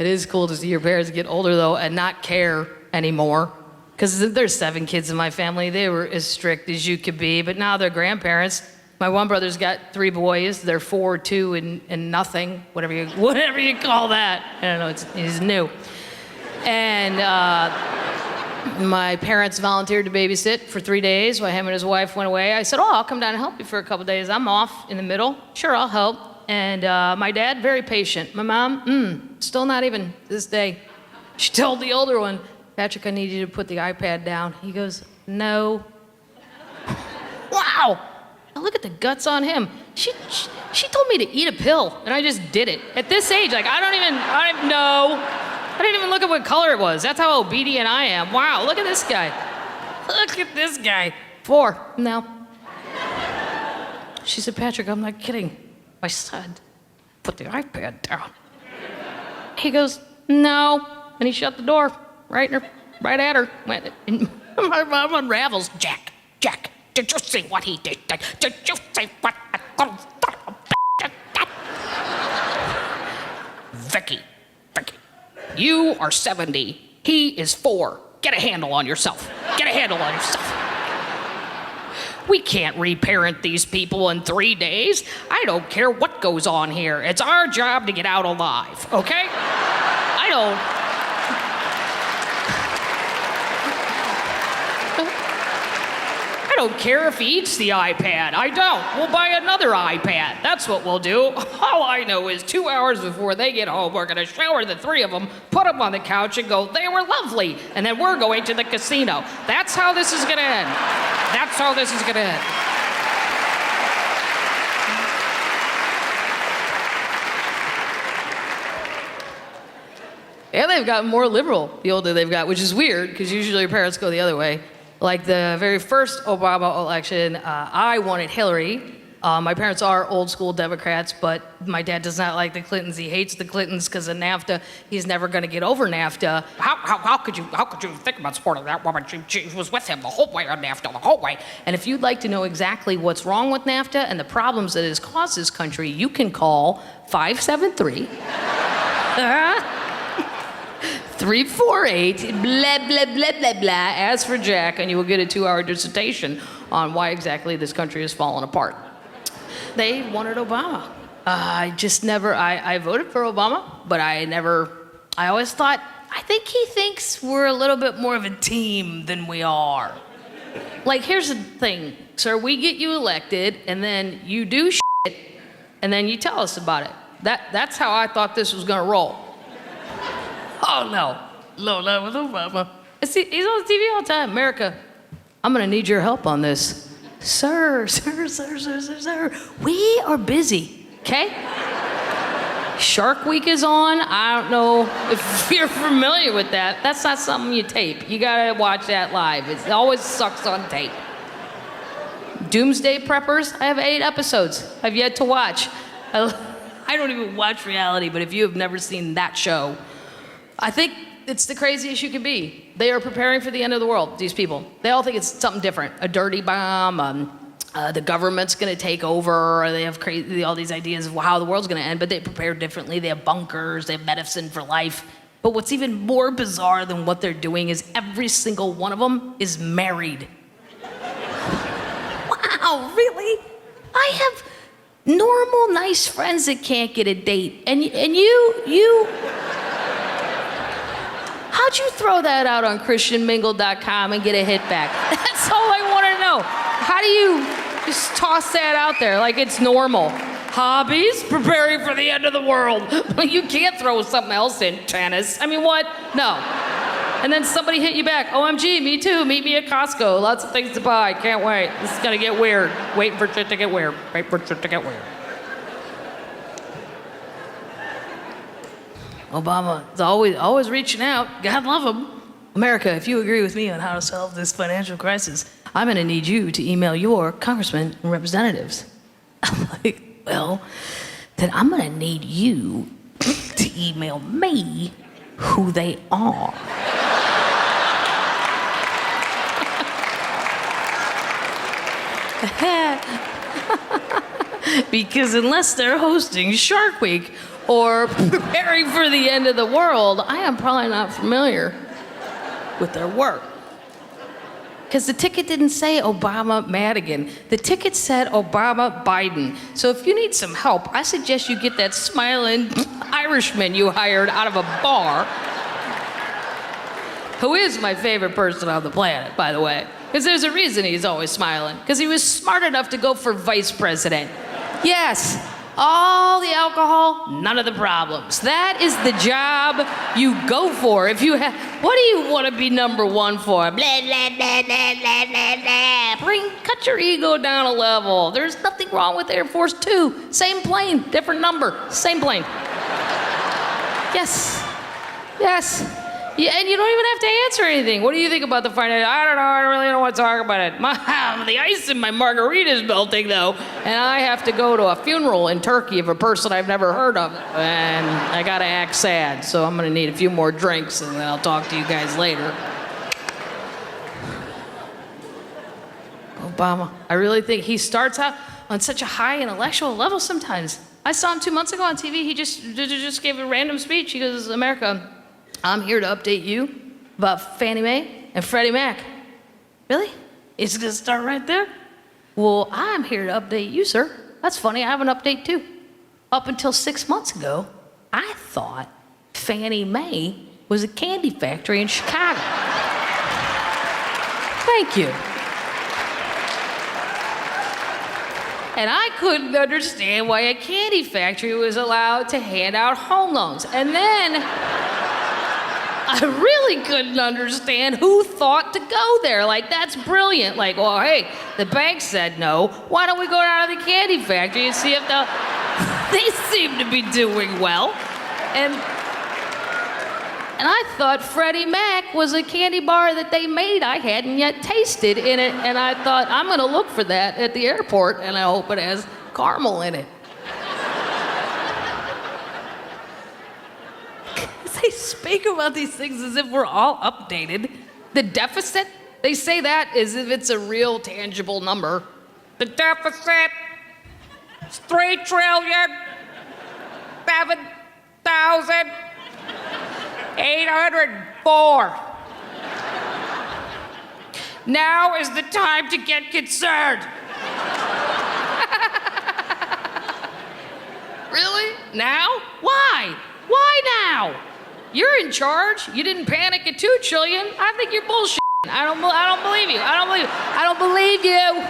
It is cool to see your parents get older, though, and not care anymore. Because there's 7 kids in my family. They were as strict as you could be, but now they're grandparents. My one brother's got 3 boys. They're 4, 2, and nothing, whatever you call that. I don't know, he's new. And my parents volunteered to babysit for 3 days while him and his wife went away. I said, I'll come down and help you for a couple days. I'm off in the middle. Sure, I'll help. And my dad, very patient. My mom, still not even this day. She told the older one, Patrick, I need you to put the iPad down. He goes, no. Wow. Now look at the guts on him. She told me to eat a pill, and I just did it. At this age, like, I didn't even look at what color it was. That's how obedient I am. Wow, look at this guy. Look at this guy. 4, no. She said, Patrick, I'm not kidding. My son, put the iPad down. He goes, no. And he shut the door right at her. My mom unravels. Jack, did you see what he did? Did you see what Vicky, you are 70. He is 4. Get a handle on yourself. We can't reparent these people in 3 days. I don't care what goes on here. It's our job to get out alive, okay? I don't care if he eats the iPad. I don't. We'll buy another iPad. That's what we'll do. All I know is 2 hours before they get home, we're gonna shower the 3 of them, put them on the couch and go, they were lovely. And then we're going to the casino. That's how this is gonna end. And they've gotten more liberal the older they've got, which is weird, because usually your parents go the other way. Like the very first Obama election, I wanted Hillary. My parents are old school Democrats, but my dad does not like the Clintons. He hates the Clintons because of NAFTA. He's never going to get over NAFTA. How could you think about supporting that woman? She was with him the whole way on NAFTA, the whole way. And if you'd like to know exactly what's wrong with NAFTA and the problems that it has caused this country, you can call 573. 348, blah, blah, blah, blah, blah. Ask for Jack, and you will get a 2-hour dissertation on why exactly this country has fallen apart. They wanted Obama. I voted for Obama, but I always thought, I think he thinks we're a little bit more of a team than we are. Like, here's the thing, sir, we get you elected, and then you do shit, and then you tell us about it. That's how I thought this was gonna roll. Oh, no, with Obama. He's on TV all the time. America, I'm gonna need your help on this. Sir, we are busy, okay? Shark Week is on. I don't know if you're familiar with that. That's not something you tape. You gotta watch that live. It always sucks on tape. Doomsday Preppers, I have 8 episodes I've yet to watch. I don't even watch reality, but if you have never seen that show, I think it's the craziest you can be. They are preparing for the end of the world, these people. They all think it's something different. A dirty bomb, the government's gonna take over, or they have all these ideas of how the world's gonna end, but they prepare differently. They have bunkers, they have medicine for life. But what's even more bizarre than what they're doing is every single one of them is married. Wow, really? I have normal, nice friends that can't get a date, and you... How'd you throw that out on christianmingle.com and get a hit back? That's all I want to know. How do you just toss that out there like it's normal? Hobbies? Preparing for the end of the world. You can't throw something else in. Tennis. I mean, what? No. And then somebody hit you back. OMG, me too. Meet me at Costco. Lots of things to buy. Can't wait. This is going to get weird. Waiting for shit to get weird. Obama is always reaching out. God love him. America, if you agree with me on how to solve this financial crisis, I'm going to need you to email your congressmen and representatives. I'm like, well, then I'm going to need you to email me who they are. Because unless they're hosting Shark Week, or preparing for the end of the world, I am probably not familiar with their work. Because the ticket didn't say Obama Madigan. The ticket said Obama Biden. So if you need some help, I suggest you get that smiling Irishman you hired out of a bar, who is my favorite person on the planet, by the way. Because there's a reason he's always smiling. Because he was smart enough to go for vice president. Yes, all the alcohol, none of the problems. That is the job you go for. If you have, what do you want to be number one for? Blah, blah, blah, blah, blah, blah, blah. Cut your ego down a level. There's nothing wrong with Air Force Two. Same plane, different number, same plane. Yes, yes. Yeah, and you don't even have to answer anything. What do you think about the financial? I don't know. I really don't want to talk about it. The ice in my margarita is melting, though, and I have to go to a funeral in Turkey of a person I've never heard of, and I gotta act sad. So I'm gonna need a few more drinks, and then I'll talk to you guys later. Obama, I really think he starts out on such a high intellectual level sometimes. I saw him 2 months ago on TV. He just gave a random speech. He goes, "America, I'm here to update you about Fannie Mae and Freddie Mac." Really? It's gonna start right there? Well, I'm here to update you, sir. That's funny, I have an update too. Up until 6 months ago, I thought Fannie Mae was a candy factory in Chicago. Thank you. And I couldn't understand why a candy factory was allowed to hand out home loans. And then I really couldn't understand who thought to go there. Like, that's brilliant. Like, well, hey, the bank said no. Why don't we go down to the candy factory and see if they seem to be doing well. And I thought Freddie Mac was a candy bar that they made I hadn't yet tasted in it. And I thought, I'm gonna look for that at the airport, and I hope it has caramel in it. They speak about these things as if we're all updated. The deficit, they say that as if it's a real tangible number. The deficit is 3,007,804. Now is the time to get concerned. Really? Now? Why? Why now? You're in charge. You didn't panic at 2 trillion. I think you're bullshit. I don't believe you. I don't believe you.